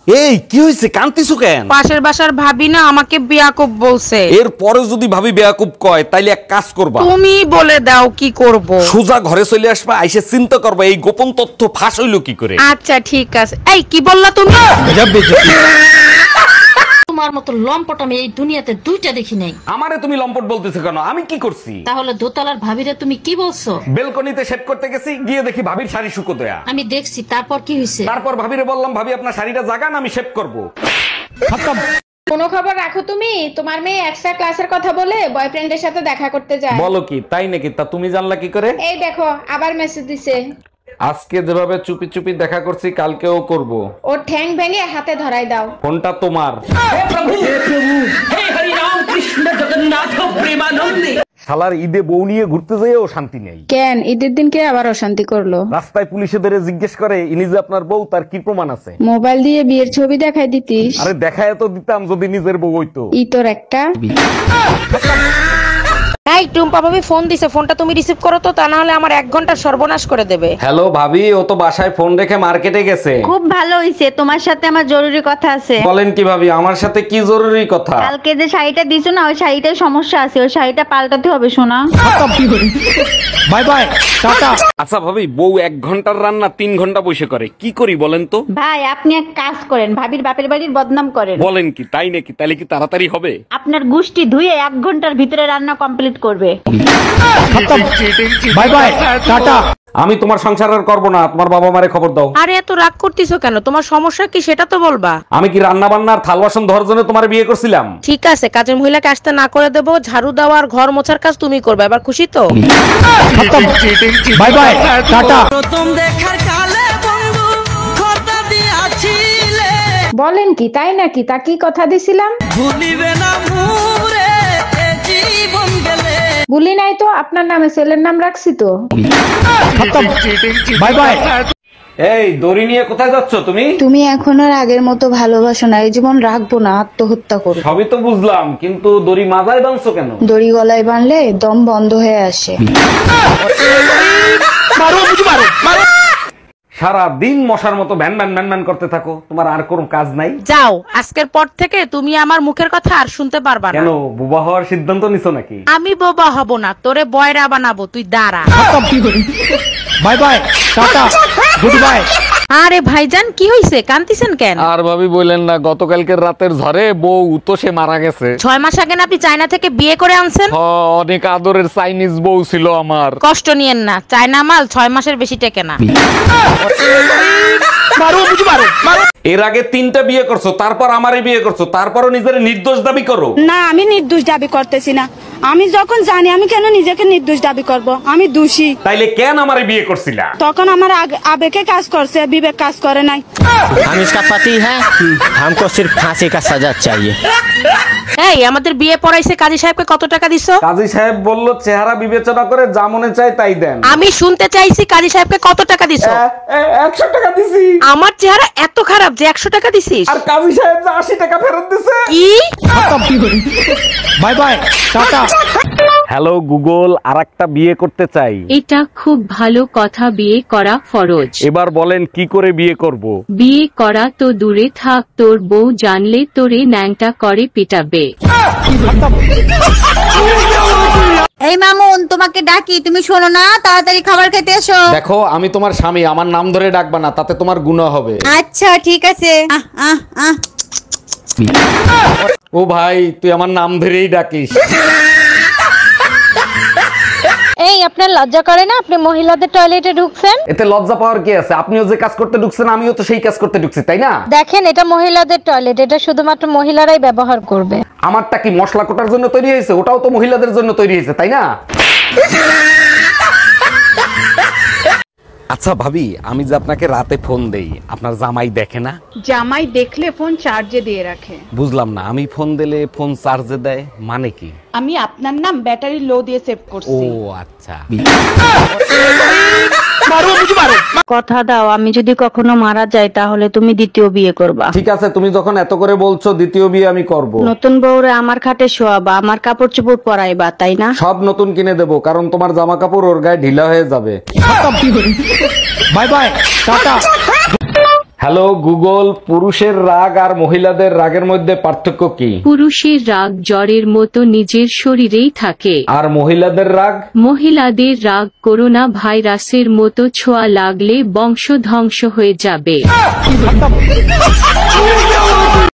এই কি হইছে, কান্তিছো কেন? পাশের বাসার ভাবি না আমাকে বেয়াকুব বলছে। এর পরে যদি ভাবি বেয়াকুব কয় তাইলে এক কাজ করবা, তুমি বলে দাও কি করব। সোজা ঘরে চলে আসবা, আইসে চিন্তা করবা এই গোপন তথ্য ফাঁস হইলো কি করে। আচ্ছা ঠিক আছে। এই কি বললা তুমি? তোমার মতো লম্পট আমি এই দুনিয়াতে দুইটা দেখি নাই। আমারে তুমি লম্পট বলতেছো কেন? আমি কি করছি? তাহলে দোতলার ভাবিরে তুমি কি বলছো? বেলকনিতে শেভ করতে গেছি, গিয়ে দেখি ভাবির শাড়ি শুকো দেয়া। আমি দেখছি, তারপর কি হয়েছে? তারপর ভাবিরে বললাম, ভাবি আপনার শাড়িটা জাগান, আমি শেভ করব। কোনো খবর রাখো তুমি? তোমার মেয়ে এক্সট্রা ক্লাসের কথা বলে বয়ফ্রেন্ডের সাথে দেখা করতে যায়। বলো কি, তাই নাকি? তা তুমি জানলা কি করে? এই দেখো আবার মেসেজ দিছে। আজকে যেভাবে চুপি চুপি দেখা করছি কালকেও করব। ওর ঠ্যাং ভেঙে হাতে ধরাই দাও। ফোনটা তোমার। শালার ঈদে বউ নিয়ে ঘুরতে যেও শান্তি নেই। কেন ঈদের দিনকে আবার অশান্তি করলো? রাস্তায় পুলিশে ধরে জিজ্ঞেস করে ইনি যে আপনার বউ, তার কি প্রমাণ আছে? মোবাইল দিয়ে বিয়ের ছবি দেখাই দিতিস। আরে দেখায় তো দিতাম যদি নিজের বউ হইতো। ই তোর একটা। এই টুম্পা ভাবি ফোন দিছে, ফোনটা তুমি রিসিভ করো তো, তা না হলে আমার 1 ঘন্টা সর্বনাশ করে দেবে। হ্যালো ভাবি, ও তো বাসায় ফোন রেখে মার্কেটে গেছে। খুব ভালো হইছে, তোমার সাথে আমার জরুরি কথা আছে। বলেন কি ভাবি, আমার সাথে কি জরুরি কথা? কালকে যে শাড়িটা দিছো না, ওই শাড়িটার সমস্যা আছে, ওই শাড়িটা পাল্টাতে হবে শোনা। Bye bye, tata. আচ্ছা ভাবি, বউ 1 ঘন্টার রান্না 3 ঘন্টা বসে করে, কি করি বলেন তো? ভাই আপনি এক কাজ করেন, ভাবির বাপের বাড়ির বদনাম করেন। বলেন কি, তাই নাকি? তাহলে কি তাড়াতাড়ি হবে? আপনার গুষ্টি ধুয়ে 1 ঘন্টার ভিতরে রান্না কমপ্লিট করবে। Bye bye, tata. আমি তোমার সংসার আর করবো না, তোমার বাবা মারে খবর দাও। আরে এত রাগ করতেছো কেন? তোমার সমস্যা কি সেটা তো বলবা। আমি কি রান্না বান্নার থাল বাসন ধরার জন্য তোমার বিয়ে করছিলাম? ঠিক আছে, কাজের মহিলাকে আসতে না করে দেবো, ঝাড়ু দেওয়া আর ঘর মোছার কাজ তুমি করবে। এবার খুশি তো? Bye bye, tata. বলেন কি, তাই নাকি? তা কি কথা দিছিলাম? ভুলি নাই তো, আপনার নামে ছেলের নাম রাখছি তো। Bye bye. এই দড়ি নিয়ে কোথায় যাচ্ছ তুমি? তুমি এখন আর আগের মতো ভালোবাসো না, এই জীবন রাখবো না, আত্মহত্যা করো। সবই তো বুঝলাম, কিন্তু দড়ি মাথায় বাঁধছো কেন? দড়ি গলায় বাঁধলে দম বন্ধ হয়ে আসে। সারা দিন মশার মতো ভ্যান ভ্যান ভ্যান ভ্যান করতে থাকো, তোমার আর কোনো কাজ নাই? যাও, আজকের পর থেকে তুমি আমার মুখের কথা আর শুনতে পারবা না। কেন, বোবা হওয়ার সিদ্ধান্ত নিছো নাকি? আমি বোবা হব না, তোরে বয়রা বানাবো, তুই দাঁড়া। Bye bye, tata, good bye. আরে ভাইজান কি হইছে, কান্তিছেন কেন? আর ভাবি বললেন না, গতকালকের রাতের ঝড়ে বউ তো সে মারা গেছে। 6 মাস আগে না আপনি চায়না থেকে বিয়ে করে আনছেন? অনেক আদরের চাইনিজ বউ ছিল আমার। কষ্ট নিয়েন না, চায়না মাল 6 মাসের বেশি টেকে না। এর আগে 3টা বিয়ে করছো, তারপর আমারই বিয়ে করছো, তারপরও নিজের নির্দোষ দাবি করো। না, আমি নির্দোষ দাবি করতেছি না। আমি যখন জানি, আমি কেন নিজেকে নির্দোষ দাবি করব? আমি দোষী। তাইলে কেন আমারে বিয়ে করছিলা? তখন আমার আবেগে কাজ করছে, বিবেক কাজ করে নাই। हम इसका पति है, हमको सिर्फ फांसी का सजा चाहिए। এই আমাদের বিয়ে পড়াইছে কাজী সাহেবকে কত টাকা দিছো? কাজী সাহেব বলল চেহারা বিবেচনা করে যা মনে চায় তাই দেন। আমি শুনতে চাইছি কাজী সাহেবকে কত টাকা দিছো? 100 টাকা দিছি। আমার চেহারা এত খারাপ যে 100 টাকা দিছিস? আর কাজী সাহেব 80 টাকা ফেরত দিছে। কি? Bye bye, tata. Hello Google, আরেকটা বিয়ে করতে চাই। এটা খুব ভালো কথা, বিয়ে করা ফরজ। এবার বলেন কি করে বিয়ে করব? বিয়ে করা তো দূরে থাক, তোর বউ জানলে তোরে ন্যাংটা করে পিটাবে। এই মামুন, তোমাকে ডাকি, তুমি শোনো না, তাড়াতাড়ি খাবার খেতে এসো। দেখো, আমি তোমার স্বামী, আমার নাম ধরে ডাকবা না, তাতে তোমার গুনাহ হবে। আচ্ছা ঠিক আছে। ও ভাই, তুই আমার নাম ধরেই ডাকিস। এই আপনার লজ্জা করে না? আপনি মহিলাদের টয়লেটে ঢুকছেন। এতে লজ্জা পাওয়ার কি আছে? আপনিও যে কাজ করতে ঢুকছেন, আমিও তো সেই কাজ করতে ঢুকছি, তাই না? দেখেন, এটা মহিলাদের টয়লেট, এটা শুধুমাত্র মহিলারাই ব্যবহার করবে। আমারটা কি মশলা কোটার জন্য তৈরি হয়েছে? ওটাও তো মহিলাদের জন্য তৈরি হয়েছে, তাই না? আচ্ছা ভাবি, আমি যে আপনাকে রাতে ফোন দেই, আপনার জামাই দেখে না? জামাই দেখলে ফোন চার্জে দিয়ে রাখে। বুঝলাম না, আমি ফোন দিলে ফোন চার্জে দেয় মানে কি? আমি আপনার নাম ব্যাটারি লো দিয়ে সেভ ও করছি। আচ্ছা। কথা দাও, আমি যদি কখনো মারা যাই তাহলে তুমি দ্বিতীয় বিয়ে করবা। ঠিক আছে, তুমি যখন এত করে বলছো, দ্বিতীয় বিয়ে আমি করব। নতুন বউরে আমার খাটে শোয়াবা, আমার কাপড় চোপড় পরাইবা, তাই না? সব নতুন কিনে দেবো, কারণ তোমার জামা কাপড় ওর গায়ে ঢিলা হয়ে যাবে। Bye bye, tata. Hello Google, পুরুষের রাগ আর মহিলাদের রাগের মধ্যে পার্থক্য কি? পুরুষের রাগ জ্বরের মতো নিজের শরীরেই থাকে, আর মহিলাদের রাগ? মহিলাদের রাগ করোনা ভাইরাসের মতো ছোঁয়া লাগলে বংশ ধ্বংস হয়ে যাবে।